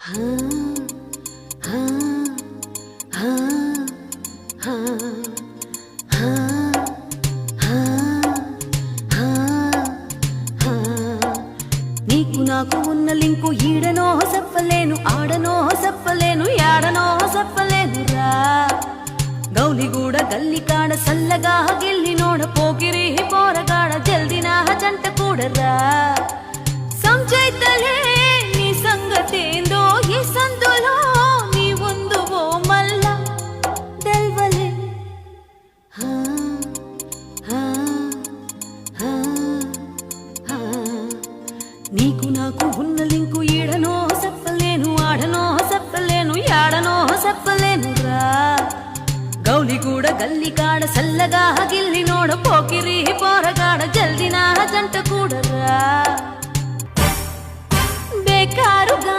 నీకు నాకు ఉన్న లింకు ఈడనో చెప్పలేను, ఆడనో చెప్పలేను, యాడనో చెప్పలేను రా. గౌలిగూడ గల్లికాడ సల్లగా గిల్లినోడ పోకిరి పోరగాడ జల్దినా జంట కూడరా. సంచైతలే నీ సంగతేందో ఈ సందులో నీ ఉందువో మల్లా తెల్వలే. నీకు నాకు ఉన్న లింకు ఈడనో చెప్పలేను, ఆడనో చెప్పలేను, యాడనో చెప్పలేను రా. గౌలిగూడ గల్లికాడ సల్లగా గిల్లినోడ పోకిరి పోరగాడ జల్దినా జంట కూడరా. బేకారుగా